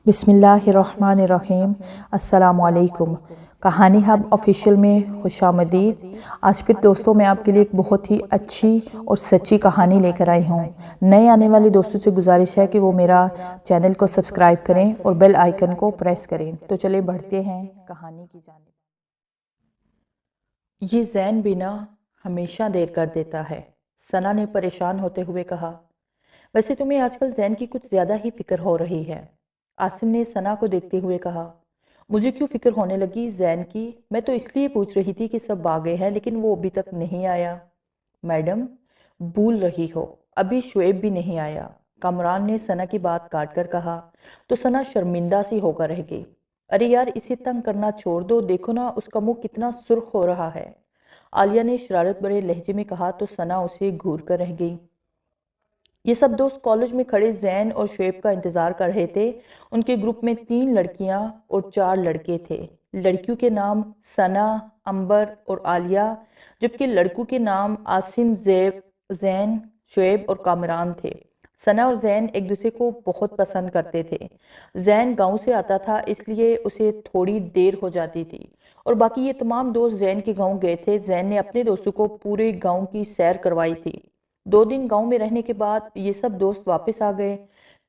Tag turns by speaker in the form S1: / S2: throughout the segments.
S1: بسم اللہ الرحمن الرحیم۔ السلام علیکم۔ کہانی ہب آفیشیل میں خوش آمدید۔ آج پھر دوستوں میں آپ کے لیے ایک بہت ہی اچھی اور سچی کہانی لے کر آئی ہوں۔ نئے آنے والے دوستوں سے گزارش ہے کہ وہ میرا چینل کو سبسکرائب کریں اور بیل آئیکن کو پریس کریں۔ تو چلیں بڑھتے ہیں کہانی کی جانب۔ یہ زین بینا ہمیشہ دیر کر دیتا ہے، ثنا نے پریشان ہوتے ہوئے کہا۔ ویسے تمہیں آج کل زین کی کچھ زیادہ ہی فکر ہو رہی ہے، عاصم نے ثنا کو دیکھتے ہوئے کہا۔ مجھے کیوں فکر ہونے لگی زین کی؟ میں تو اس لیے پوچھ رہی تھی کہ سب آ گئے ہیں لیکن وہ ابھی تک نہیں آیا۔ میڈم بھول رہی ہو، ابھی شعیب بھی نہیں آیا، کامران نے ثنا کی بات کاٹ کر کہا تو ثنا شرمندہ سی ہو کر رہ گئی۔ ارے یار اسے تنگ کرنا چھوڑ دو، دیکھو نا اس کا منہ کتنا سرخ ہو رہا ہے، عالیہ نے شرارت بھرے لہجے میں کہا تو ثنا اسے گھور کر رہ گئی۔ یہ سب دوست کالج میں کھڑے زین اور شعیب کا انتظار کر رہے تھے۔ ان کے گروپ میں 3 لڑکیاں اور 4 لڑکے تھے۔ لڑکیوں کے نام ثنا، عنبر اور عالیہ، جبکہ لڑکوں کے نام عاصم، زین، شعیب اور کامران تھے۔ ثنا اور زین ایک دوسرے کو بہت پسند کرتے تھے۔ زین گاؤں سے آتا تھا اس لیے اسے تھوڑی دیر ہو جاتی تھی اور باقی یہ تمام دوست زین کے گاؤں گئے تھے۔ زین نے اپنے دوستوں کو پورے گاؤں کی سیر کروائی تھی۔ 2 دن گاؤں میں رہنے کے بعد یہ سب دوست واپس آ گئے۔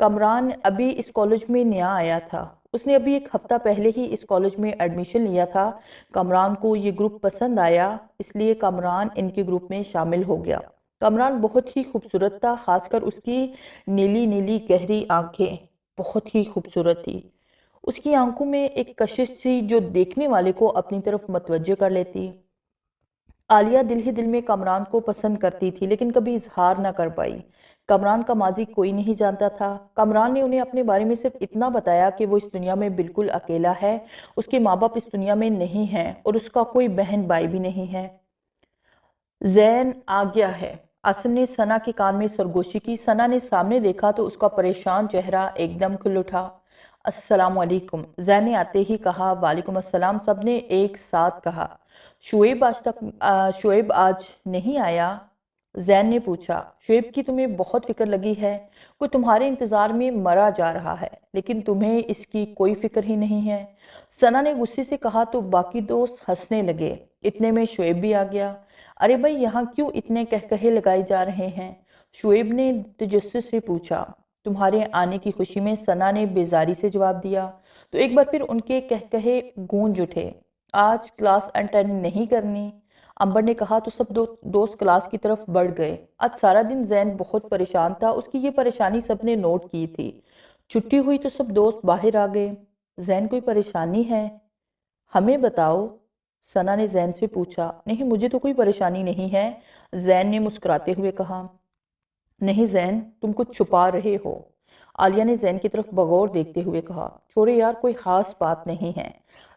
S1: کامران ابھی اس کالج میں نیا آیا تھا، اس نے ابھی 1 ہفتہ پہلے ہی اس کالج میں ایڈمیشن لیا تھا۔ کامران کو یہ گروپ پسند آیا اس لیے کامران ان کے گروپ میں شامل ہو گیا۔ کامران بہت ہی خوبصورت تھا، خاص کر اس کی نیلی نیلی گہری آنکھیں بہت ہی خوبصورت تھی۔ اس کی آنکھوں میں ایک کشش تھی جو دیکھنے والے کو اپنی طرف متوجہ کر لیتی۔ عالیہ دل ہی دل میں کامران کو پسند کرتی تھی لیکن کبھی اظہار نہ کر پائی۔ کامران کا ماضی کوئی نہیں جانتا تھا۔ کامران نے انہیں اپنے بارے میں صرف اتنا بتایا کہ وہ اس دنیا میں بالکل اکیلا ہے، اس کے ماں باپ اس دنیا میں نہیں ہیں اور اس کا کوئی بہن بھائی بھی نہیں ہے۔ زین آ گیا ہے، عاصم نے ثنا کے کان میں سرگوشی کی۔ ثنا نے سامنے دیکھا تو اس کا پریشان چہرہ ایک دم کھل اٹھا۔ السلام علیکم، زین نے آتے ہی کہا۔ وعلیکم السلام، سب نے ایک ساتھ کہا۔ شعیب آج نہیں آیا؟ زین نے پوچھا۔ شعیب کی تمہیں بہت فکر لگی ہے، کوئی تمہارے انتظار میں مرا جا رہا ہے لیکن تمہیں اس کی کوئی فکر ہی نہیں ہے، ثنا نے غصے سے کہا تو باقی دوست ہنسنے لگے۔ اتنے میں شعیب بھی آ گیا۔ ارے بھائی یہاں کیوں اتنے کہکہے لگائے جا رہے ہیں؟ شعیب نے تجسس سے پوچھا۔ تمہارے آنے کی خوشی میں، ثنا نے بیزاری سے جواب دیا تو ایک بار پھر ان کے کہکہے گونج اٹھے۔ آج کلاس اٹینڈ نہیں کرنی؟ عنبر نے کہا تو سب دوست کلاس کی طرف بڑھ گئے۔ آج سارا دن زین بہت پریشان تھا، اس کی یہ پریشانی سب نے نوٹ کی تھی۔ چھٹی ہوئی تو سب دوست باہر آ گئے۔ زین کوئی پریشانی ہے؟ ہمیں بتاؤ، ثنا نے زین سے پوچھا۔ نہیں مجھے تو کوئی پریشانی نہیں ہے، زین نے مسکراتے ہوئے کہا۔ نہیں زین، تم کچھ چھپا رہے ہو، عالیہ نے زین کی طرف بغور دیکھتے ہوئے کہا۔ چھوڑے یار، کوئی خاص بات نہیں ہے،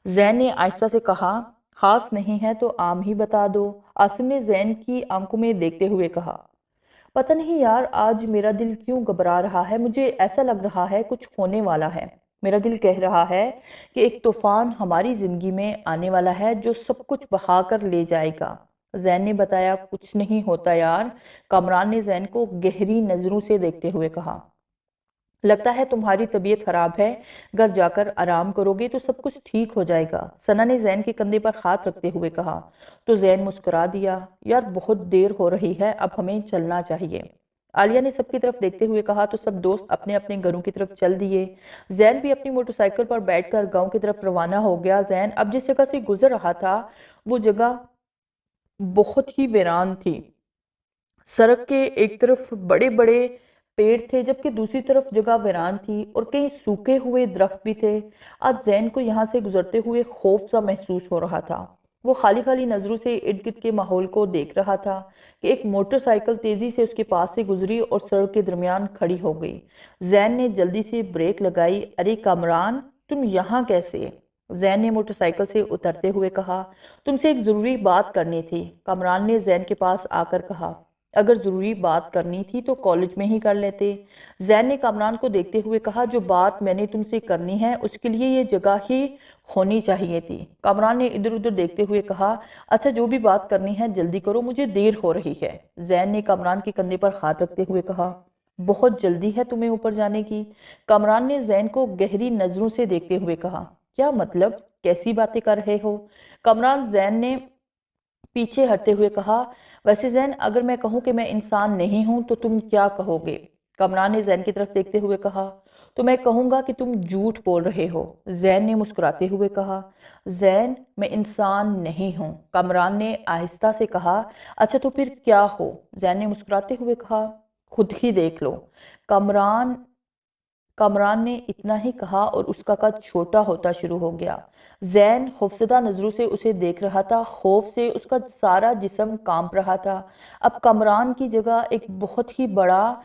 S1: زین نے آہستہ سے کہا۔ خاص نہیں ہے تو عام ہی بتا دو، عاصم نے زین کی آنکھوں میں دیکھتے ہوئے کہا۔ پتہ نہیں یار آج میرا دل کیوں گھبرا رہا ہے، مجھے ایسا لگ رہا ہے کچھ ہونے والا ہے۔ میرا دل کہہ رہا ہے کہ ایک طوفان ہماری زندگی میں آنے والا ہے جو سب کچھ بہا کر لے جائے گا، زین نے بتایا۔ کچھ نہیں ہوتا یار، کامران نے زین کو گہری نظروں سے دیکھتے ہوئے کہا۔ لگتا ہے تمہاری طبیعت خراب ہے، گھر جا کر آرام کرو گے تو سب کچھ ٹھیک ہو جائے گا، ثنا نے زین کے کندھے پر ہاتھ رکھتے ہوئے کہا تو زین مسکرا دیا۔ یار بہت دیر ہو رہی ہے، اب ہمیں چلنا چاہیے، عالیہ نے سب کی طرف دیکھتے ہوئے کہا تو سب دوست اپنے اپنے گھروں کی طرف چل دیے۔ زین بھی اپنی موٹر سائیکل پر بیٹھ کر گاؤں کی طرف روانہ ہو گیا۔ زین اب جس جگہ سے گزر رہا تھا وہ جگہ بہت ہی ویران تھی۔ سڑک کے ایک طرف بڑے بڑے پیڑ تھے جبکہ دوسری طرف جگہ ویران تھی اور کئی سوکھے ہوئے درخت بھی تھے۔ آج زین کو یہاں سے گزرتے ہوئے خوف سا محسوس ہو رہا تھا۔ وہ خالی خالی نظروں سے ارد گرد کے ماحول کو دیکھ رہا تھا کہ ایک موٹر سائیکل تیزی سے اس کے پاس سے گزری اور سڑک کے درمیان کھڑی ہو گئی۔ زین نے جلدی سے بریک لگائی۔ ارے کامران، تم یہاں کیسے؟ زین نے موٹر سائیکل سے اترتے ہوئے کہا۔ تم سے ایک ضروری بات کرنی تھی، کامران نے زین کے پاس آ کر کہا۔ اگر ضروری بات کرنی تھی تو کالج میں ہی کر لیتے، زین نے کامران کو دیکھتے ہوئے کہا۔ جو بات میں نے تم سے کرنی ہے اس کے لیے یہ جگہ ہی ہونی چاہیے تھی، کامران نے ادھر ادھر دیکھتے ہوئے کہا۔ اچھا جو بھی بات کرنی ہے جلدی کرو، مجھے دیر ہو رہی ہے، زین نے کامران کے کندھے پر ہاتھ رکھتے ہوئے کہا۔ بہت جلدی ہے تمہیں اوپر جانے کی؟ کامران نے زین کو گہری نظروں سے دیکھتے ہوئے کہا۔ کیا مطلب؟ کیسی باتیں کر رہے ہو؟ کامران زین نے پیچھے ہٹتے ہوئے کہا، ویسے زین اگر میں کہوں کہ میں انسان نہیں ہوں تو تم کیا کہو گے؟ کامران نے زین کی طرف دیکھتے ہوئے کہا، تو میں کہوں گا کہ تم جھوٹ بول رہے ہو۔ زین نے مسکراتے ہوئے کہا، زین میں انسان نہیں ہوں۔ کامران نے آہستہ سے کہا، اچھا تو پھر کیا ہو؟ زین نے مسکراتے ہوئے کہا، خود ہی دیکھ لو۔ کامران نے اتنا ہی کہا اور اس کا قد چھوٹا ہوتا شروع ہو گیا۔ زین خوفزدہ نظروں سے اسے دیکھ رہا تھا، خوف سے اس کا سارا جسم کانپ رہا تھا۔ اب کامران کی جگہ ایک بہت ہی بڑا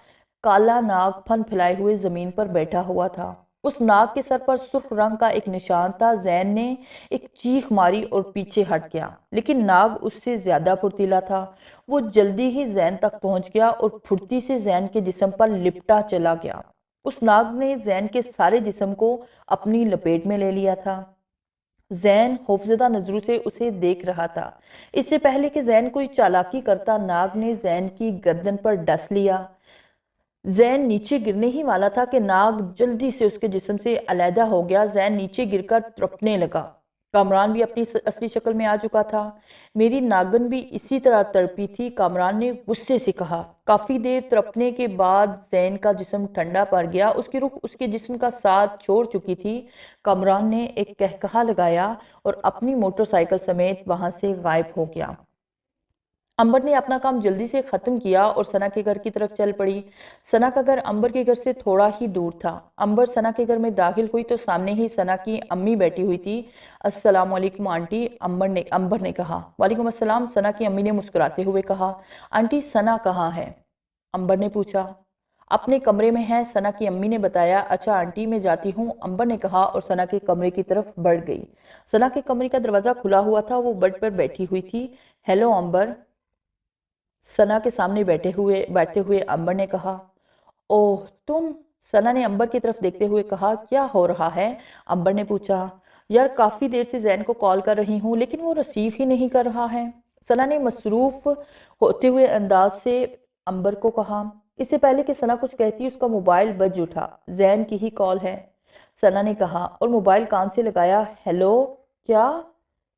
S1: کالا ناگ پھن پھیلائے ہوئے زمین پر بیٹھا ہوا تھا۔ اس ناگ کے سر پر سرخ رنگ کا ایک نشان تھا۔ زین نے ایک چیخ ماری اور پیچھے ہٹ گیا، لیکن ناگ اس سے زیادہ پھرتیلا تھا۔ وہ جلدی ہی زین تک پہنچ گیا اور پھرتی سے زین کے جسم پر لپٹا چلا گیا۔ اس ناگ نے زین کے سارے جسم کو اپنی لپیٹ میں لے لیا تھا۔ زین خوفزدہ نظروں سے اسے دیکھ رہا تھا۔ اس سے پہلے کہ زین کوئی چالاکی کرتا، ناگ نے زین کی گردن پر ڈس لیا۔ زین نیچے گرنے ہی والا تھا کہ ناگ جلدی سے اس کے جسم سے علیحدہ ہو گیا۔ زین نیچے گر کر تڑپنے لگا۔ کامران بھی اپنی اصلی شکل میں آ چکا تھا۔ میری ناگن بھی اسی طرح تڑپی تھی، کامران نے غصے سے کہا۔ کافی دیر تڑپنے کے بعد زین کا جسم ٹھنڈا پڑ گیا، اس کی روح اس کے جسم کا ساتھ چھوڑ چکی تھی۔ کامران نے ایک کہکہا لگایا اور اپنی موٹر سائیکل سمیت وہاں سے غائب ہو گیا۔ امبر نے اپنا کام جلدی سے ختم کیا اور ثنا کے گھر کی طرف چل پڑی۔ ثنا کا گھر امبر کے گھر سے تھوڑا ہی دور تھا۔ امبر ثنا کے گھر میں داخل ہوئی تو سامنے ہی ثنا کی امی بیٹھی ہوئی تھی۔ السلام علیکم آنٹی، امبر نے کہا۔ وعلیکم السلام، ثنا کی امی نے مسکراتے ہوئے کہا۔ آنٹی ثنا کہاں ہے؟ امبر نے پوچھا۔ اپنے کمرے میں ہے، ثنا کی امی نے بتایا۔ اچھا آنٹی میں جاتی ہوں، امبر نے کہا اور ثنا کے کمرے کی طرف بڑھ گئی۔ ثنا کے کمرے کا دروازہ کھلا ہوا تھا، وہ بیڈ پر بیٹھی ہوئی تھی۔ ہیلو امبر، ثنا کے سامنے بیٹھتے ہوئے امبر نے کہا۔ اوہ تم، ثنا نے امبر کی طرف دیکھتے ہوئے کہا۔ کیا ہو رہا ہے؟ امبر نے پوچھا۔ یار کافی دیر سے زین کو کال کر رہی ہوں لیکن وہ ریسیو ہی نہیں کر رہا ہے، ثنا نے مصروف ہوتے ہوئے انداز سے امبر کو کہا۔ اس سے پہلے کہ ثنا کچھ کہتی اس کا موبائل بج اٹھا۔ زین کی ہی کال ہے، ثنا نے کہا اور موبائل کان سے لگایا۔ ہیلو، کیا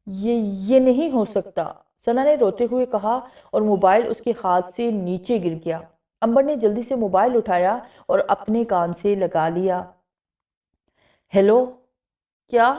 S1: یہ نہیں ہو سکتا، ثنا نے روتے ہوئے کہا اور موبائل اس کے ہاتھ سے نیچے گر گیا۔ امبر نے جلدی سے موبائل اٹھایا اور اپنے کان سے لگا لیا۔ ہیلو، کیا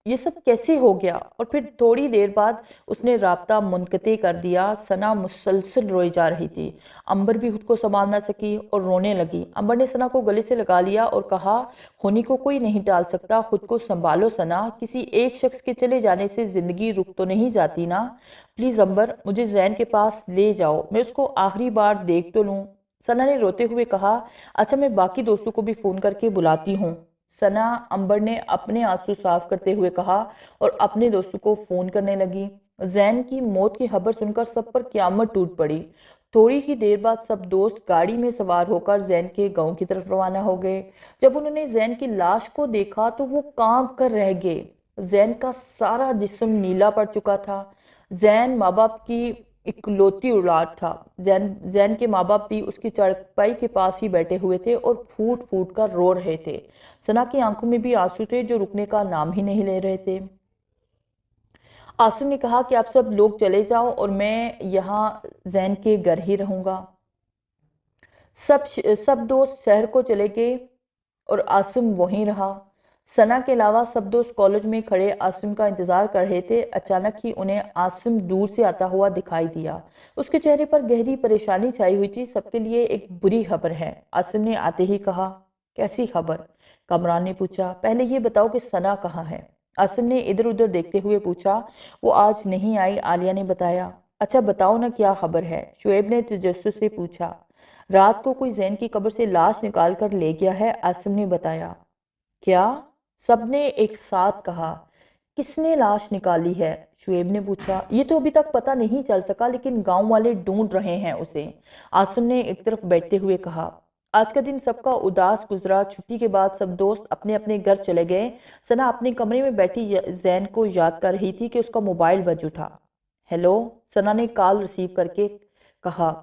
S1: یہ سب کیسے ہو گیا؟ اور پھر تھوڑی دیر بعد اس نے رابطہ منقطع کر دیا۔ ثنا مسلسل روئی جا رہی تھی۔ امبر بھی خود کو سنبھال نہ سکی اور رونے لگی۔ امبر نے ثنا کو گلے سے لگا لیا اور کہا، ہونی کو کوئی نہیں ٹال سکتا، خود کو سنبھالو ثنا، کسی ایک شخص کے چلے جانے سے زندگی رک تو نہیں جاتی نا۔ پلیز امبر، مجھے زین کے پاس لے جاؤ، میں اس کو آخری بار دیکھ تو لوں، ثنا نے روتے ہوئے کہا۔ اچھا میں باقی دوستوں کو بھی فون کر کے بلاتی ہوں، ثنا امبر نے اپنے آنسو صاف کرتے ہوئے کہا اور اپنے دوستوں کو فون کرنے لگی۔ زین کی موت کی خبر سن کر سب پر قیامت ٹوٹ پڑی۔ تھوڑی ہی دیر بعد سب دوست گاڑی میں سوار ہو کر زین کے گاؤں کی طرف روانہ ہو گئے۔ جب انہوں نے زین کی لاش کو دیکھا تو وہ کانپ کر رہ گئے۔ زین کا سارا جسم نیلا پڑ چکا تھا۔ زین ماں باپ کی اکلوتی اولاد تھا۔ زین کے ماں باپ بھی اس کی چارپائی کے پاس ہی بیٹھے ہوئے تھے اور پھوٹ پھوٹ کر رو رہے تھے۔ ثنا کی آنکھوں میں بھی آنسو تھے جو رکنے کا نام ہی نہیں لے رہے تھے۔ عاصم نے کہا کہ آپ سب لوگ چلے جاؤ اور میں یہاں زین کے گھر ہی رہوں گا۔ سب دوست شہر کو چلے گئے اور عاصم وہیں رہا۔ ثنا کے علاوہ سب دوست کالج میں کھڑے عاصم کا انتظار کر رہے تھے۔ اچانک ہی انہیں عاصم دور سے آتا ہوا دکھائی دیا۔ اس کے چہرے پر گہری پریشانی چھائی ہوئی تھی۔ سب کے لیے ایک بری خبر ہے، عاصم نے آتے ہی کہا۔ کیسی خبر؟ کامران نے پوچھا۔ پہلے یہ بتاؤ کہ ثنا کہاں ہے؟ عاصم نے ادھر ادھر دیکھتے ہوئے پوچھا۔ وہ آج نہیں آئی، عالیہ نے بتایا۔ اچھا بتاؤ نا کیا خبر ہے، شعیب نے تجسس سے پوچھا۔ رات کو کوئی زین کی قبر سے لاش نکال کر لے گیا ہے، عاصم نے بتایا۔ کیا؟ سب نے ایک ساتھ کہا۔ کس نے لاش نکالی ہے؟ شعیب نے پوچھا۔ یہ تو ابھی تک پتہ نہیں چل سکا لیکن گاؤں والے ڈھونڈ رہے ہیں اسے، عاصم نے ایک طرف بیٹھتے ہوئے کہا۔ آج کا دن سب کا اداس گزرا۔ چھٹی کے بعد سب دوست اپنے اپنے گھر چلے گئے۔ ثنا اپنے کمرے میں بیٹھی زین کو یاد کر رہی تھی کہ اس کا موبائل بج اٹھا۔ ہیلو، ثنا نے کال ریسیو کر کے کہا۔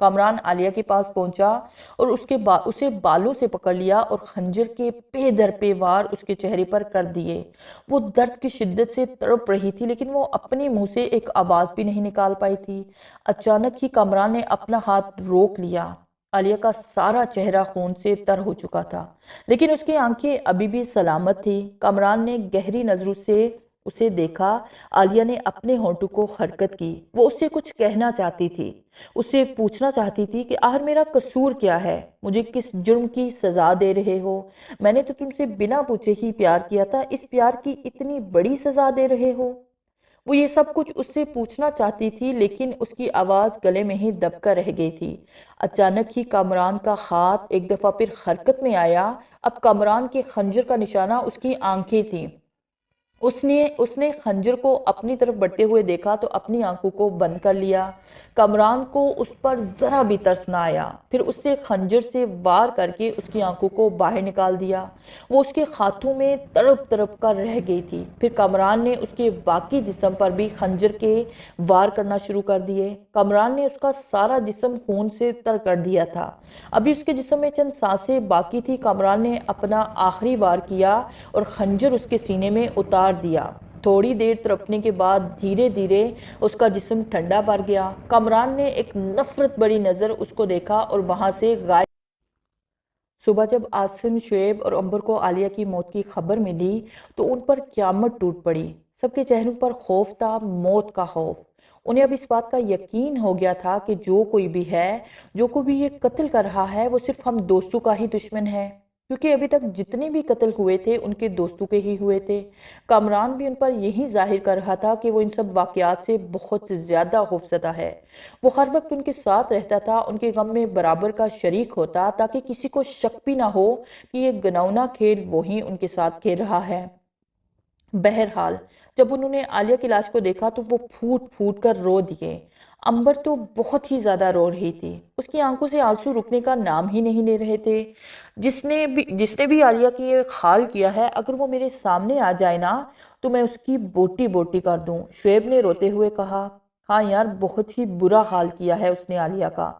S1: کامران عالیہ کے پاس پہنچا اور اسے بالوں سے پکڑ لیا اور خنجر کے پے در پے وار اس کے چہرے پر کر دیے۔ وہ درد کی شدت سے تڑپ رہی تھی لیکن وہ اپنے منہ سے ایک آواز بھی نہیں نکال پائی تھی۔ اچانک ہی کامران نے اپنا ہاتھ روک لیا۔ عالیہ کا سارا چہرہ خون سے تر ہو چکا تھا لیکن اس کی آنکھیں ابھی بھی سلامت تھی۔ کامران نے گہری نظروں سے اسے دیکھا۔ عالیہ نے اپنے ہونٹوں کو حرکت کی۔ وہ اس سے کچھ کہنا چاہتی تھی، اسے پوچھنا چاہتی تھی کہ آخر میرا قصور کیا ہے؟ مجھے کس جرم کی سزا دے رہے ہو؟ میں نے تو تم سے بنا پوچھے ہی پیار کیا تھا، اس پیار کی اتنی بڑی سزا دے رہے ہو؟ وہ یہ سب کچھ اس سے پوچھنا چاہتی تھی لیکن اس کی آواز گلے میں ہی دب کر رہ گئی تھی۔ اچانک ہی کامران کا ہاتھ ایک دفعہ پھر حرکت میں آیا۔ اب کامران کے خنجر کا نشانہ اس کی آنکھیں تھیں۔ اس نے خنجر کو اپنی طرف بڑھتے ہوئے دیکھا تو اپنی آنکھوں کو بند کر لیا۔ کامران کو اس پر ذرا بھی ترس نہ آیا۔ پھر اس سے خنجر سے وار کر کے اس کی آنکھوں کو باہر نکال دیا۔ وہ اس کے ہاتھوں میں تڑپ تڑپ کر رہ گئی تھی۔ پھر کامران نے اس کے باقی جسم پر بھی خنجر کے وار کرنا شروع کر دیے۔ کامران نے اس کا سارا جسم خون سے تر کر دیا تھا۔ ابھی اس کے جسم میں چند سانسیں باقی تھی۔ کامران نے اپنا آخری وار کیا اور خنجر اس کے سینے میں اتار دیا۔ تھوڑی دیر تڑپنے کے بعد دھیرے دھیرے اس کا جسم ٹھنڈا پڑ گیا۔ کامران نے ایک نفرت بڑی نظر اس کو دیکھا اور وہاں سے غائب۔ صبح جب عاصم، شعیب اور عنبر کو عالیہ کی موت کی خبر ملی تو ان پر قیامت ٹوٹ پڑی۔ سب کے چہروں پر خوف تھا، موت کا خوف۔ انہیں اب اس بات کا یقین ہو گیا تھا کہ جو کوئی بھی ہے، جو کوئی بھی یہ قتل کر رہا ہے، وہ صرف ہم دوستوں کا ہی دشمن ہے، کیونکہ ابھی تک جتنے بھی قتل ہوئے تھے ان کے دوستوں کے ہی ہوئے تھے۔ کامران بھی ان پر یہی ظاہر کر رہا تھا کہ وہ ان سب واقعات سے بہت زیادہ خوفزدہ ہے۔ وہ ہر وقت ان کے ساتھ رہتا تھا، ان کے غم میں برابر کا شریک ہوتا تاکہ کسی کو شک بھی نہ ہو کہ یہ گنونا کھیل وہی ان کے ساتھ کھیل رہا ہے۔ بہرحال جب انہوں نے عالیہ کی لاش کو دیکھا تو وہ پھوٹ پھوٹ کر رو دیے۔ عنبر تو بہت ہی زیادہ رو رہی تھی، اس کی آنکھوں سے آنسو رکنے کا نام ہی نہیں لے رہے تھے۔ جس نے بھی عالیہ کی یہ حال کیا ہے، اگر وہ میرے سامنے آ جائے نا تو میں اس کی بوٹی بوٹی کر دوں، شعیب نے روتے ہوئے کہا۔ ہاں یار، بہت ہی برا حال کیا ہے اس نے عالیہ کا۔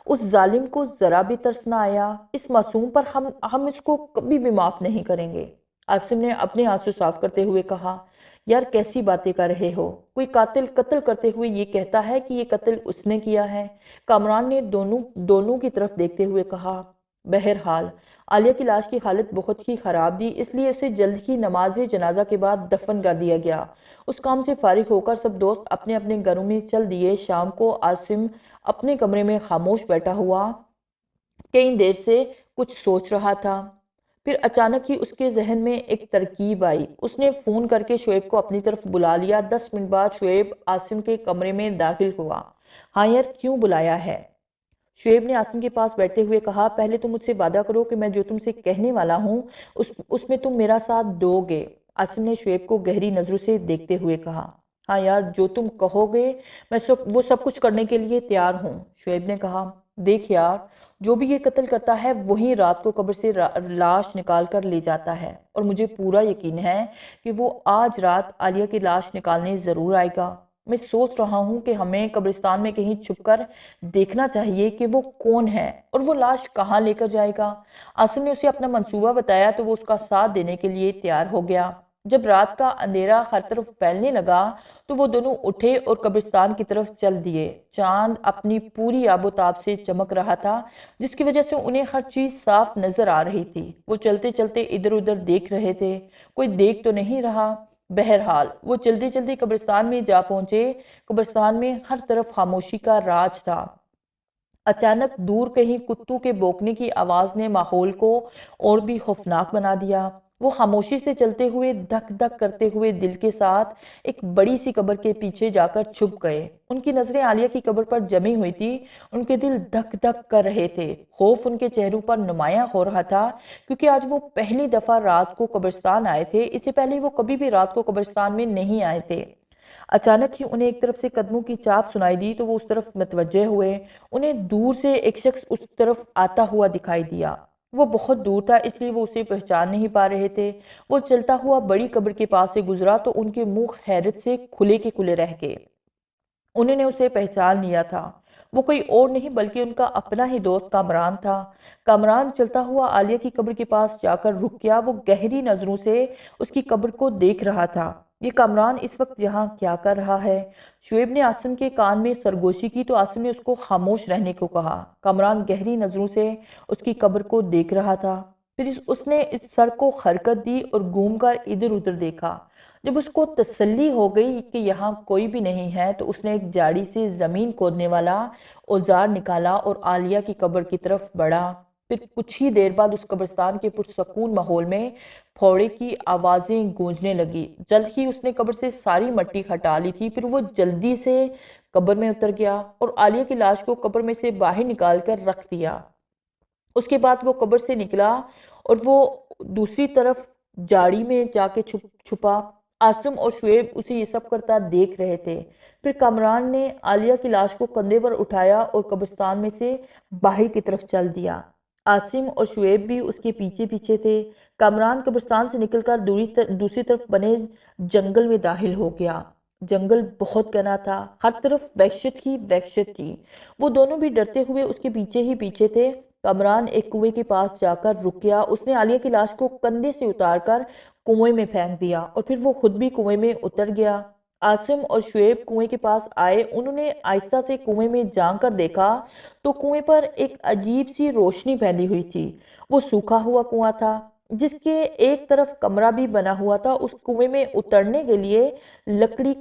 S1: اس ظالم کو ذرا بھی ترس نہ آیا۔ اس معصوم پر ہم اس کو کبھی بھی معاف نہیں کریں گے۔ عاصم نے اپنے آنسو صاف کرتے ہوئے کہا، یار کیسی باتیں کر رہے ہو؟ کوئی قاتل قتل کرتے ہوئے یہ کہتا ہے کہ یہ قتل اس نے کیا ہے؟ کامران نے دونوں کی طرف دیکھتے ہوئے کہا۔ بہرحال عالیہ کی لاش کی حالت بہت ہی خراب تھی، اس لیے اسے جلد ہی نماز جنازہ کے بعد دفن کر دیا گیا۔ اس کام سے فارغ ہو کر سب دوست اپنے اپنے گھروں میں چل دیے۔ شام کو عاصم اپنے کمرے میں خاموش بیٹھا ہوا کئی دیر سے کچھ سوچ رہا تھا۔ پھر اچانک ہی اس کے ذہن میں ایک ترکیب آئی۔ اس نے فون کر کے شعیب کو اپنی طرف بلا لیا۔ 10 منٹ بعد شعیب عاصم کے کمرے میں داخل ہوا۔ ہاں یار، کیوں بلایا ہے؟ شعیب نے عاصم کے پاس بیٹھتے ہوئے کہا، پہلے تم مجھ سے وعدہ کرو کہ میں جو تم سے کہنے والا ہوں اس میں تم میرا ساتھ دو گے۔ عاصم نے شعیب کو گہری نظروں سے دیکھتے ہوئے کہا، ہاں یار، جو تم کہو گے میں وہ سب کچھ کرنے کے لیے تیار ہوں۔ شعیب نے کہا، دیکھ یار، جو بھی یہ قتل کرتا ہے وہی رات کو قبر سے لاش نکال کر لے جاتا ہے، اور مجھے پورا یقین ہے کہ وہ آج رات عالیہ کی لاش نکالنے ضرور آئے گا۔ میں سوچ رہا ہوں کہ ہمیں قبرستان میں کہیں چھپ کر دیکھنا چاہیے کہ وہ کون ہے اور وہ لاش کہاں لے کر جائے گا۔ عاصم نے اسے اپنا منصوبہ بتایا تو وہ اس کا ساتھ دینے کے لیے تیار ہو گیا۔ جب رات کا اندھیرا ہر طرف پھیلنے لگا تو وہ دونوں اٹھے اور قبرستان کی طرف چل دیے۔ چاند اپنی پوری آب و تاب سے چمک رہا تھا، جس کی وجہ سے انہیں ہر چیز صاف نظر آ رہی تھی۔ وہ چلتے چلتے ادھر ادھر دیکھ رہے تھے، کوئی دیکھ تو نہیں رہا۔ بہرحال وہ جلدی جلدی قبرستان میں جا پہنچے۔ قبرستان میں ہر طرف خاموشی کا راج تھا۔ اچانک دور کہیں کتوں کے بھونکنے کی آواز نے ماحول کو اور بھی خوفناک بنا دیا۔ وہ خاموشی سے چلتے ہوئے دھک دھک کرتے ہوئے دل کے ساتھ ایک بڑی سی قبر کے پیچھے جا کر چھپ گئے۔ ان کی نظریں عالیہ کی قبر پر جمی ہوئی تھی، ان کے دل دھک دھک کر رہے تھے۔ خوف ان کے چہروں پر نمایاں ہو رہا تھا، کیونکہ آج وہ پہلی دفعہ رات کو قبرستان آئے تھے۔ اس سے پہلے وہ کبھی بھی رات کو قبرستان میں نہیں آئے تھے۔ اچانک ہی انہیں ایک طرف سے قدموں کی چاپ سنائی دی تو وہ اس طرف متوجہ ہوئے۔ انہیں دور سے ایک شخص اس طرف آتا ہوا دکھائی دیا۔ وہ بہت دور تھا، اس لیے وہ اسے پہچان نہیں پا رہے تھے۔ وہ چلتا ہوا بڑی قبر کے پاس سے گزرا تو ان کے منہ حیرت سے کھلے کے کھلے رہ گئے۔ انہوں نے اسے پہچان لیا تھا۔ وہ کوئی اور نہیں بلکہ ان کا اپنا ہی دوست کامران تھا۔ کامران چلتا ہوا عالیہ کی قبر کے پاس جا کر رک گیا۔ وہ گہری نظروں سے اس کی قبر کو دیکھ رہا تھا۔ یہ کامران اس وقت یہاں کیا کر رہا ہے؟ شعیب نے عاصم کے کان میں سرگوشی کی تو عاصم نے اس کو خاموش رہنے کو کہا۔ کامران گہری نظروں سے اس کی قبر کو دیکھ رہا تھا۔ پھر اس نے اس سر کو حرکت دی اور گھوم کر ادھر ادھر دیکھا۔ جب اس کو تسلی ہو گئی کہ یہاں کوئی بھی نہیں ہے تو اس نے ایک جاڑی سے زمین کھودنے والا اوزار نکالا اور عالیہ کی قبر کی طرف بڑھا۔ پھر کچھ ہی دیر بعد اس قبرستان کے پرسکون ماحول میں پھوڑے کی آوازیں گونجنے لگی۔ جلد ہی اس نے قبر سے ساری مٹی ہٹا لی تھی۔ پھر وہ جلدی سے قبر میں اتر گیا اور عالیہ کی لاش کو قبر میں سے باہر نکال کر رکھ دیا۔ اس کے بعد وہ قبر سے نکلا اور وہ دوسری طرف جاڑی میں جا کے چھپا۔ عاصم اور شعیب اسے یہ سب کرتا دیکھ رہے تھے۔ پھر کامران نے عالیہ کی لاش کو کندھے پر اٹھایا اور قبرستان میں سے باہر کی طرف چل دیا۔ عاصم اور شعیب بھی اس کے پیچھے پیچھے تھے۔ کامران قبرستان سے نکل کر دوسری طرف بنے جنگل میں داخل ہو گیا۔ جنگل بہت گھنا تھا، ہر طرف وحشت ہی وحشت تھی۔ وہ دونوں بھی ڈرتے ہوئے اس کے پیچھے ہی پیچھے تھے۔ کامران ایک کنویں کے پاس جا کر رک گیا۔ اس نے عالیہ کی لاش کو کندھے سے اتار کر کنویں میں پھینک دیا اور پھر وہ خود بھی کنویں میں اتر گیا۔ عاصم اور شعیب کنویں کے پاس آئے۔ انہوں نے آہستہ سے کنویں میں جھانک کر دیکھا تو کنویں پر ایک عجیب سی روشنی پھیلی ہوئی تھی۔ وہ سوکھا ہوا کنواں تھا جس کے ایک طرف کمرہ بھی بنا ہوا تھا۔ اس کنویں میں اترنے کے لیے لکڑی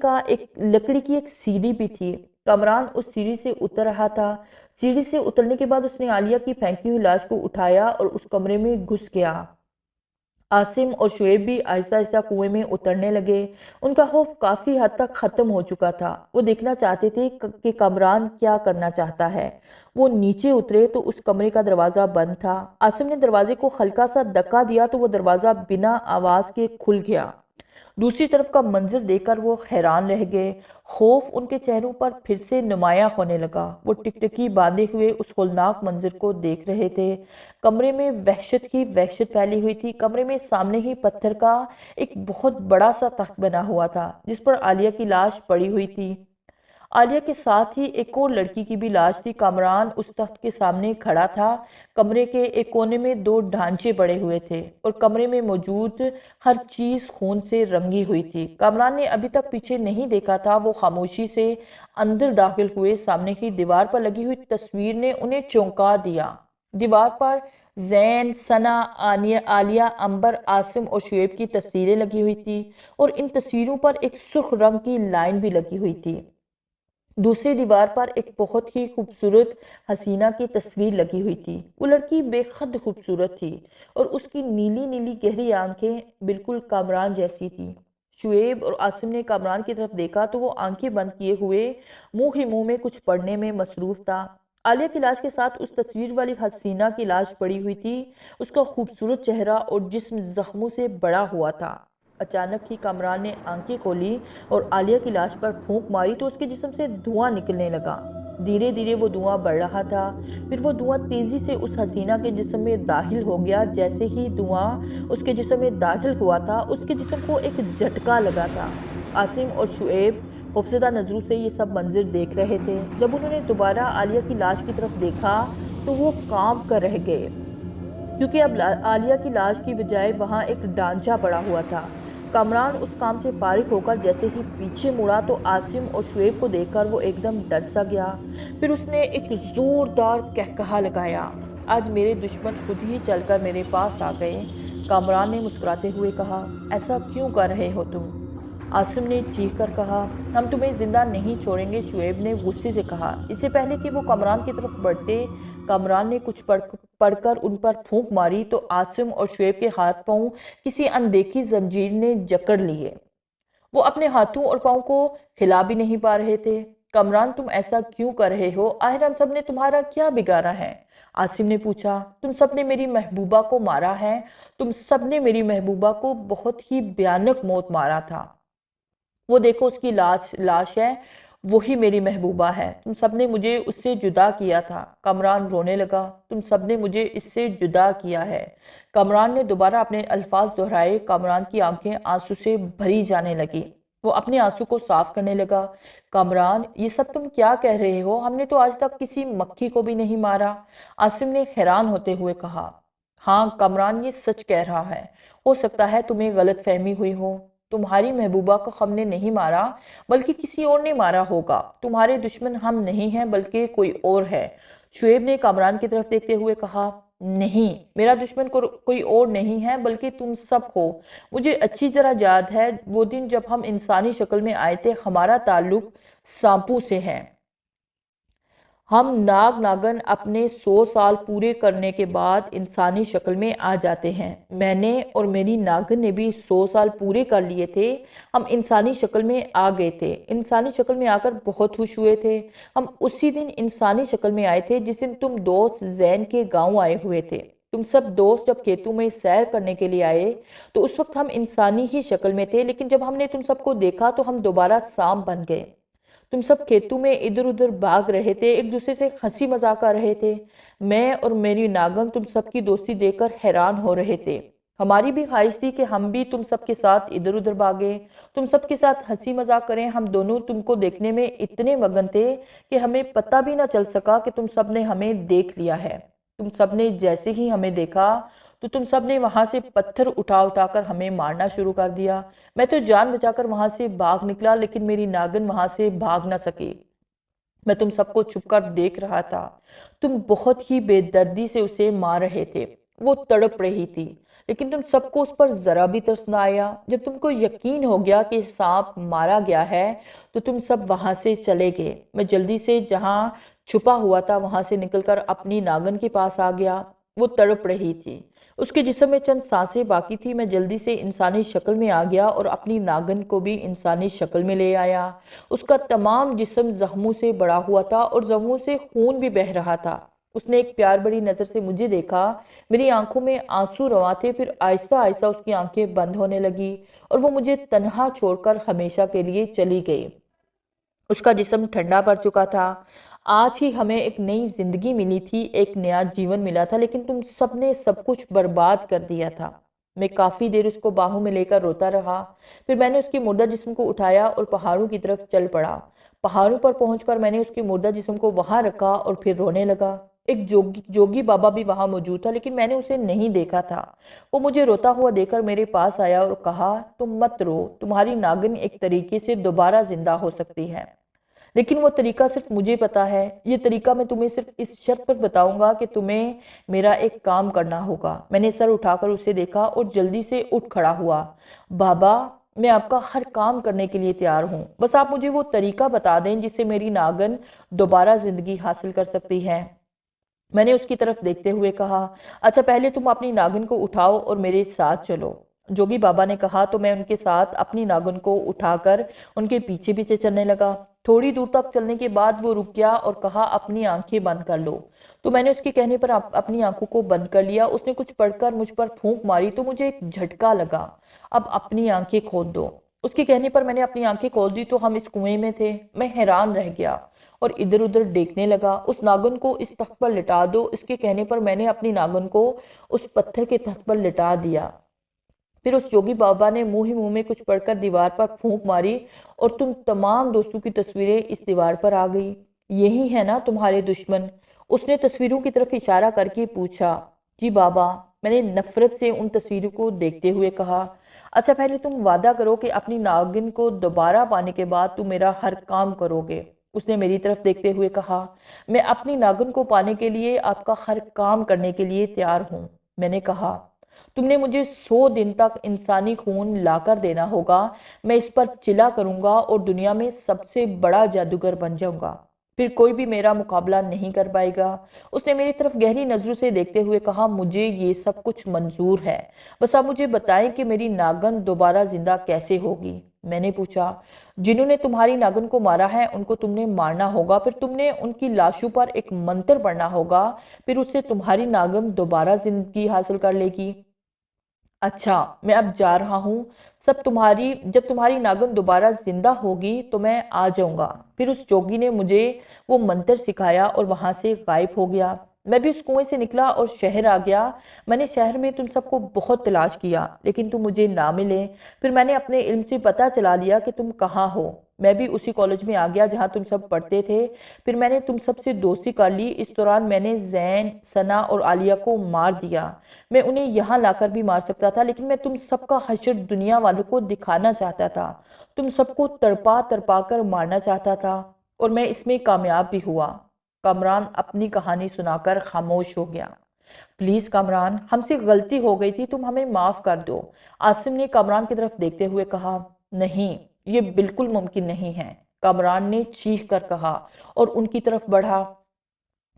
S1: کی ایک سیڑھی بھی تھی۔ کامران اس سیڑھی سے اتر رہا تھا۔ سیڑھی سے اترنے کے بعد اس نے عالیہ کی پھینکی ہوئی لاش کو اٹھایا اور اس کمرے میں گھس گیا۔ عاصم اور شعیب بھی آہستہ آہستہ کنویں میں اترنے لگے۔ ان کا خوف کافی حد تک ختم ہو چکا تھا۔ وہ دیکھنا چاہتے تھے کہ کامران کیا کرنا چاہتا ہے۔ وہ نیچے اترے تو اس کمرے کا دروازہ بند تھا۔ عاصم نے دروازے کو ہلکا سا دھکا دیا تو وہ دروازہ بنا آواز کے کھل گیا۔ دوسری طرف کا منظر دیکھ کر وہ حیران رہ گئے۔ خوف ان کے چہروں پر پھر سے نمایاں ہونے لگا۔ وہ ٹکٹکی باندھے ہوئے اس ہولناک منظر کو دیکھ رہے تھے۔ کمرے میں وحشت ہی وحشت پھیلی ہوئی تھی۔ کمرے میں سامنے ہی پتھر کا ایک بہت بڑا سا تخت بنا ہوا تھا جس پر عالیہ کی لاش پڑی ہوئی تھی۔ عالیہ کے ساتھ ہی ایک اور لڑکی کی بھی لاش تھی۔ کامران اس تخت کے سامنے کھڑا تھا۔ کمرے کے ایک کونے میں دو ڈھانچے پڑے ہوئے تھے اور کمرے میں موجود ہر چیز خون سے رنگی ہوئی تھی۔ کامران نے ابھی تک پیچھے نہیں دیکھا تھا۔ وہ خاموشی سے اندر داخل ہوئے۔ سامنے کی دیوار پر لگی ہوئی تصویر نے انہیں چونکا دیا۔ دیوار پر زین، ثنا، عالیہ، عنبر، عاصم اور شعیب کی تصویریں لگی ہوئی تھی اور ان تصویروں پر ایک سرخ رنگ کی لائن بھی لگی ہوئی تھی۔ دوسری دیوار پر ایک بہت ہی خوبصورت حسینہ کی تصویر لگی ہوئی تھی۔ وہ لڑکی بے حد خوبصورت تھی اور اس کی نیلی نیلی گہری آنکھیں بالکل کامران جیسی تھی۔ شعیب اور عاصم نے کامران کی طرف دیکھا تو وہ آنکھیں بند کیے ہوئے منہ ہی منہ میں کچھ پڑھنے میں مصروف تھا۔ عالیہ کی لاش کے ساتھ اس تصویر والی حسینہ کی لاش پڑی ہوئی تھی۔ اس کا خوبصورت چہرہ اور جسم زخموں سے بڑا ہوا تھا۔ اچانک ہی کامران نے آنکھیں کھولی اور عالیہ کی لاش پر پھونک ماری تو اس کے جسم سے دھواں نکلنے لگا۔ دھیرے دھیرے وہ دھواں بڑھ رہا تھا۔ پھر وہ دھواں تیزی سے اس حسینہ کے جسم میں داخل ہو گیا۔ جیسے ہی دھواں اس کے جسم میں داخل ہوا تھا اس کے جسم کو ایک جھٹکا لگا تھا۔ عاصم اور شعیب خوفزدہ نظروں سے یہ سب منظر دیکھ رہے تھے۔ جب انہوں نے دوبارہ عالیہ کی لاش کی طرف دیکھا تو وہ کانپ کر رہ گئے کیونکہ اب عالیہ کی لاش کی بجائے وہاں ایک ڈانچہ پڑا ہوا تھا۔ کامران اس کام سے فارغ ہو کر جیسے ہی پیچھے مڑا تو عاصم اور شعیب کو دیکھ کر وہ ایک دم ڈر سا گیا۔ پھر اس نے ایک زوردار قہقہا لگایا۔ آج میرے دشمن خود ہی چل کر میرے پاس آ گئے۔ کامران نے مسکراتے ہوئے کہا، ایسا کیوں کر رہے ہو تم؟ عاصم نے چیخ کر کہا، ہم تمہیں زندہ نہیں چھوڑیں گے۔ شعیب نے غصے سے کہا۔ اس سے پہلے کہ وہ کامران کی طرف بڑھتے، کامران نے کچھ پڑھ کر ان پر پھونک ماری تو عاصم اور شعیب کے ہاتھ پاؤں کسی اندیکھی زنجیر نے جکڑ لیے۔ وہ اپنے ہاتھوں اور پاؤں کو ہلا بھی نہیں پا رہے تھے۔ کامران تم ایسا کیوں کر رہے ہو؟ آخر ہم سب نے تمہارا کیا بگاڑا ہے؟ عاصم نے پوچھا۔ تم سب نے میری محبوبہ کو مارا ہے۔ تم سب نے میری محبوبہ کو بہت ہی بھیانک موت مارا تھا۔ وہ دیکھو اس کی لاش ہے، وہی میری محبوبہ ہے۔ تم سب نے مجھے اس سے جدا کیا تھا۔ کامران رونے لگا۔ تم سب نے مجھے اس سے جدا کیا ہے۔ کامران نے دوبارہ اپنے الفاظ دہرائے۔ کامران کی آنکھیں آنسو سے بھری جانے لگی۔ وہ اپنے آنسو کو صاف کرنے لگا۔ کامران، یہ سب تم کیا کہہ رہے ہو؟ ہم نے تو آج تک کسی مکھی کو بھی نہیں مارا۔ عاصم نے حیران ہوتے ہوئے کہا۔ ہاں کامران، یہ سچ کہہ رہا ہے۔ ہو سکتا ہے تمہیں غلط فہمی ہوئی ہو۔ تمہاری محبوبہ کو ہم نے نہیں مارا بلکہ کسی اور نے مارا ہوگا۔ تمہارے دشمن ہم نہیں ہیں بلکہ کوئی اور ہے۔ شعیب نے کامران کی طرف دیکھتے ہوئے کہا، نہیں، میرا دشمن کوئی اور نہیں ہے بلکہ تم سب ہو۔ مجھے اچھی طرح یاد ہے وہ دن جب ہم انسانی شکل میں آئے تھے۔ ہمارا تعلق سانپوں سے ہے۔ ہم ناگن اپنے 100 سال پورے کرنے کے بعد انسانی شکل میں آ جاتے ہیں۔ میں نے اور میری ناگن نے بھی 100 سال پورے کر لیے تھے۔ ہم انسانی شکل میں آ گئے تھے۔ انسانی شکل میں آ کر بہت خوش ہوئے تھے۔ ہم اسی دن انسانی شکل میں آئے تھے جس دن تم دوست زین کے گاؤں آئے ہوئے تھے۔ تم سب دوست جب کھیتوں میں سیر کرنے کے لیے آئے تو اس وقت ہم انسانی ہی شکل میں تھے، لیکن جب ہم نے تم سب کو دیکھا تو ہم دوبارہ سانپ بن گئے۔ تم سب کھیتوں میں ادھر ادھر بھاگ رہے تھے، ایک دوسرے سے ہنسی مذاق کر رہے تھے۔ میں اور میری ناگن تم سب کی دوستی دیکھ کر حیران ہو رہے تھے۔ ہماری بھی خواہش تھی کہ ہم بھی تم سب کے ساتھ ادھر ادھر بھاگیں، تم سب کے ساتھ ہنسی مذاق کریں۔ ہم دونوں تم کو دیکھنے میں اتنے مگن تھے کہ ہمیں پتہ بھی نہ چل سکا کہ تم سب نے ہمیں دیکھ لیا ہے۔ تم سب نے جیسے ہی ہمیں دیکھا تو تم سب نے وہاں سے پتھر اٹھا کر ہمیں مارنا شروع کر دیا۔ میں تو جان بچا کر وہاں سے بھاگ نکلا، لیکن میری ناگن وہاں سے بھاگ نہ سکی۔ میں تم سب کو چھپ کر دیکھ رہا تھا۔ تم بہت ہی بے دردی سے اسے مار رہے تھے۔ وہ تڑپ رہی تھی، لیکن تم سب کو اس پر ذرا بھی ترس نہ آیا۔ جب تم کو یقین ہو گیا کہ سانپ مارا گیا ہے تو تم سب وہاں سے چلے گئے۔ میں جلدی سے جہاں چھپا ہوا تھا وہاں سے نکل کر اپنی ناگن کے پاس آ گیا۔ وہ تڑپ رہی تھی، اس کے جسم میں چند سانسیں باقی تھی۔ میں جلدی سے انسانی شکل میں آ گیا اور اپنی ناگن کو بھی انسانی شکل میں لے آیا۔ اس کا تمام جسم زخموں سے بڑا ہوا تھا اور زخموں سے خون بھی بہہ رہا تھا۔ اس نے ایک پیار بڑی نظر سے مجھے دیکھا۔ میری آنکھوں میں آنسو رواں تھے، پھر آہستہ آہستہ اس کی آنکھیں بند ہونے لگی اور وہ مجھے تنہا چھوڑ کر ہمیشہ کے لیے چلی گئی۔ اس کا جسم ٹھنڈا پڑ چکا تھا۔ آج ہی ہمیں ایک نئی زندگی ملی تھی، ایک نیا جیون ملا تھا، لیکن تم سب نے سب کچھ برباد کر دیا تھا۔ میں کافی دیر اس کو باہوں میں لے کر روتا رہا، پھر میں نے اس کے مردہ جسم کو اٹھایا اور پہاڑوں کی طرف چل پڑا۔ پہاڑوں پر پہنچ کر میں نے اس کے مردہ جسم کو وہاں رکھا اور پھر رونے لگا۔ ایک جوگی بابا بھی وہاں موجود تھا، لیکن میں نے اسے نہیں دیکھا تھا۔ وہ مجھے روتا ہوا دیکھ کر میرے پاس آیا اور کہا، تم مت رو، تمہاری ناگن ایک طریقے سے دوبارہ زندہ ہو سکتی ہے، لیکن وہ طریقہ صرف مجھے پتا ہے۔ یہ طریقہ میں تمہیں صرف اس شرط پر بتاؤں گا کہ تمہیں میرا ایک کام کرنا ہوگا۔ میں نے سر اٹھا کر اسے دیکھا اور جلدی سے اٹھ کھڑا ہوا۔ بابا، میں آپ کا ہر کام کرنے کے لیے تیار ہوں، بس آپ مجھے وہ طریقہ بتا دیں جس سے میری ناگن دوبارہ زندگی حاصل کر سکتی ہے۔ میں نے اس کی طرف دیکھتے ہوئے کہا، اچھا پہلے تم اپنی ناگن کو اٹھاؤ اور میرے ساتھ چلو۔ جوگی بابا نے کہا تو میں ان کے ساتھ اپنی ناگن کو اٹھا کر ان کے پیچھے پیچھے چلنے لگا۔ تھوڑی دور تک چلنے کے بعد وہ رک گیا اور کہا، اپنی آنکھیں بند کر لو۔ تو میں نے اس کے کہنے پر اپنی آنکھوں کو بند کر لیا۔ اس نے کچھ پڑھ کر مجھ پر پھونک ماری تو مجھے ایک جھٹکا لگا۔ اب اپنی آنکھیں کھول دو۔ اس کے کہنے پر میں نے اپنی آنکھیں کھول دی تو ہم اس کنویں میں تھے۔ میں حیران رہ گیا اور ادھر ادھر دیکھنے لگا۔ اس ناگن کو اس تخت پر لٹا دو۔ اس کے کہنے پر میں نے اپنی ناگن کو اس پتھر کے تخت پر لٹا دیا۔ پھر اس جوگی بابا نے منہ ہی منہ میں کچھ پڑھ کر دیوار پر پھونک ماری اور تم تمام دوستوں کی تصویریں اس دیوار پر آ گئی۔ یہی ہے نا تمہارے دشمن؟ اس نے تصویروں کی طرف اشارہ کر کے پوچھا۔ جی بابا، میں نے نفرت سے ان تصویروں کو دیکھتے ہوئے کہا۔ اچھا پہلے تم وعدہ کرو کہ اپنی ناگن کو دوبارہ پانے کے بعد تم میرا ہر کام کرو گے۔ اس نے میری طرف دیکھتے ہوئے کہا، میں اپنی ناگن کو پانے کے لیے آپ کا ہر کام کرنے کے لیے تیار ہوں۔ میں نے کہا، تم نے مجھے 100 دن تک انسانی خون لا کر دینا ہوگا۔ میں اس پر چلا کروں گا اور دنیا میں سب سے بڑا جادوگر بن جاؤں گا، پھر کوئی بھی میرا مقابلہ نہیں کر پائے گا۔ اس نے میری طرف گہری نظروں سے دیکھتے ہوئے کہا، مجھے یہ سب کچھ منظور ہے، بس آپ مجھے بتائیں کہ میری ناگن دوبارہ زندہ کیسے ہوگی۔ میں نے پوچھا، جنہوں نے تمہاری ناگن کو مارا ہے ان کو تم نے مارنا ہوگا، پھر تم نے ان کی لاشوں پر ایک منتر پڑھنا ہوگا، پھر اس سے تمہاری ناگن دوبارہ زندگی حاصل کر لے گی۔ اچھا، میں اب جا رہا ہوں۔ جب تمہاری ناگن دوبارہ زندہ ہوگی تو میں آ جاؤں گا۔ پھر اس جوگی نے مجھے وہ منتر سکھایا اور وہاں سے غائب ہو گیا۔ میں بھی اس کنویں سے نکلا اور شہر آ گیا۔ میں نے شہر میں تم سب کو بہت تلاش کیا لیکن تم مجھے نہ ملے۔ پھر میں نے اپنے علم سے پتہ چلا لیا کہ تم کہاں ہو۔ میں بھی اسی کالج میں آ گیا جہاں تم سب پڑھتے تھے۔ پھر میں نے تم سب سے دوستی کر لی۔ اس دوران میں نے زین، ثنا اور عالیہ کو مار دیا۔ میں انہیں یہاں لا کر بھی مار سکتا تھا لیکن میں تم سب کا حشر دنیا والوں کو دکھانا چاہتا تھا۔ تم سب کو تڑپا تڑپا کر مارنا چاہتا تھا اور میں اس میں کامیاب بھی ہوا۔ کامران اپنی کہانی سنا کر خاموش ہو گیا۔ پلیز کامران، ہم سے غلطی ہو گئی تھی، تم ہمیں معاف کر دو۔ عاصم نے کامران کی طرف دیکھتے ہوئے کہا، نہیں، یہ بالکل ممکن نہیں ہے۔ کامران نے چیخ کر کہا اور ان کی طرف بڑھا۔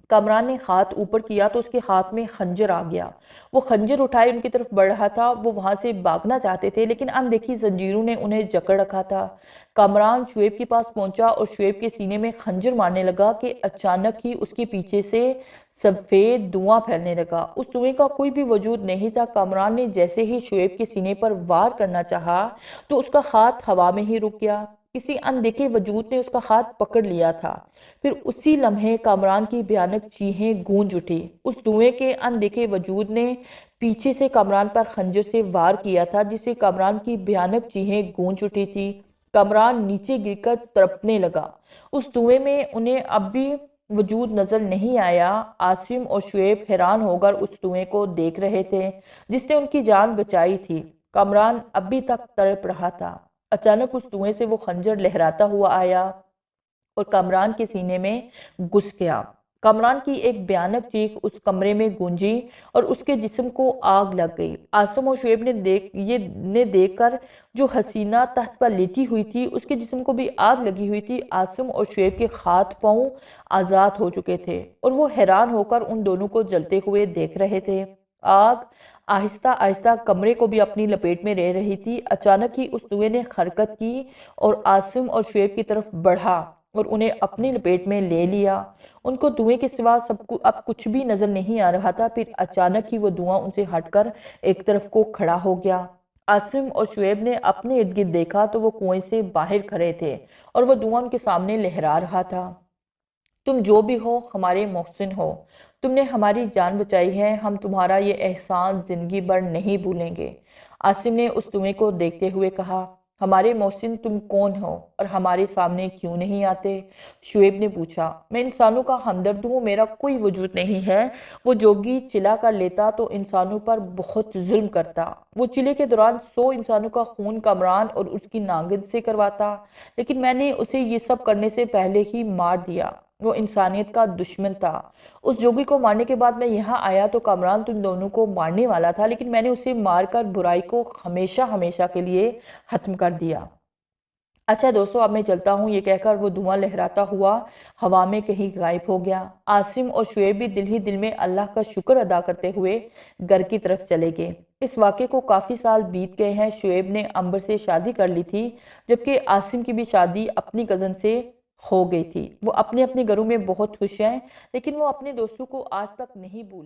S1: کامران نے ہاتھ اوپر کیا تو اس کے ہاتھ میں خنجر آ گیا۔ وہ خنجر اٹھائے ان کی طرف بڑھ رہا تھا۔ وہ وہاں سے بھاگنا چاہتے تھے لیکن اندیکھی زنجیروں نے انہیں جکڑ رکھا تھا۔ کامران شعیب کے پاس پہنچا اور شعیب کے سینے میں خنجر مارنے لگا کہ اچانک ہی اس کے پیچھے سے سفید دھواں پھیلنے لگا۔ اس دھوئیں کا کوئی بھی وجود نہیں تھا۔ کامران نے جیسے ہی شعیب کے سینے پر وار کرنا چاہا تو اس کا ہاتھ ہوا میں ہی رک گیا۔ کسی اندیکھے وجود نے اس کا ہاتھ پکڑ لیا تھا۔ پھر اسی لمحے کامران کی بھیانک چیخیں گونج اٹھی۔ اس دھوئیں کے اندیکھے وجود نے پیچھے سے کامران پر خنجر سے وار کیا تھا جس سے کامران کی بھیانک چیخیں گونج اٹھی تھی۔ کامران نیچے گر کر تڑپنے لگا۔ اس دھوئیں میں انہیں اب بھی وجود نظر نہیں آیا۔ عاصم اور شعیب حیران ہو کر اس دھوئیں کو دیکھ رہے تھے جس نے ان کی جان بچائی تھی۔ کامران ابھی تک تڑپ رہا تھا۔ اچانک اس دھوئیں سے وہ خنجر لہراتا ہوا آیا اور کامران کے سینے میں گھس گیا۔ کامران کی ایک بھیانک چیخ اس کمرے میں گونجی اور اس کے جسم کو آگ لگ گئی۔ عاصم اور شعیب نے دیکھ کر جو حسینہ تخت پر لیٹی ہوئی تھی اس کے جسم کو بھی آگ لگی ہوئی تھی۔ عاصم اور شعیب کے ہاتھ پاؤں آزاد ہو چکے تھے اور وہ حیران ہو کر ان دونوں کو جلتے ہوئے دیکھ رہے تھے۔ آگ آہستہ آہستہ کمرے کو بھی اپنی لپیٹ میں لے رہی تھی۔ اچانک ہی اس دھوئیں نے حرکت کی اور عاصم اور شعیب کی طرف بڑھا اور انہیں اپنی لپیٹ میں لے لیا۔ ان کو دھوئیں کے سوا اب کچھ بھی نظر نہیں آ رہا تھا۔ پھر اچانک ہی وہ دھواں ان سے ہٹ کر ایک طرف کو کھڑا ہو گیا۔ عاصم اور شعیب نے اپنے ارد گرد دیکھا تو وہ کنویں سے باہر کھڑے تھے اور وہ دھواں ان کے سامنے لہرا رہا تھا۔ تم جو بھی ہو، ہمارے محسن ہو۔ تم نے ہماری جان بچائی ہے۔ ہم تمہارا یہ احسان زندگی بھر نہیں بھولیں گے۔ عاصم نے اس دھوئیں کو دیکھتے ہوئے کہا، ہمارے محسن تم کون ہو اور ہمارے سامنے کیوں نہیں آتے؟ شعیب نے پوچھا، میں انسانوں کا ہمدرد ہوں، میرا کوئی وجود نہیں ہے۔ وہ جوگی چلا کر لیتا تو انسانوں پر بہت ظلم کرتا۔ وہ چلے کے دوران 100 انسانوں کا خون کامران اور اس کی ناگن سے کرواتا، لیکن میں نے اسے یہ سب کرنے سے پہلے ہی مار دیا۔ وہ انسانیت کا دشمن تھا۔ اس جوگی کو مارنے کے بعد میں یہاں آیا تو کامران تم دونوں کو مارنے والا تھا، لیکن میں نے اسے مار کر برائی کو ہمیشہ ہمیشہ کے لیے ختم کر دیا۔ اچھا دوستو، اب میں چلتا ہوں، یہ کہہ کر وہ دھواں لہراتا ہوا ہوا میں کہیں غائب ہو گیا۔ عاصم اور شعیب بھی دل ہی دل میں اللہ کا شکر ادا کرتے ہوئے گھر کی طرف چلے گئے۔ اس واقعے کو کافی سال بیت گئے ہیں۔ شعیب نے امبر سے شادی کر لی تھی جبکہ عاصم کی بھی شادی اپنی کزن سے ہو گئی تھی۔ وہ اپنے اپنے گھروں میں بہت خوش ہیں لیکن وہ اپنے دوستوں کو آج تک نہیں بھول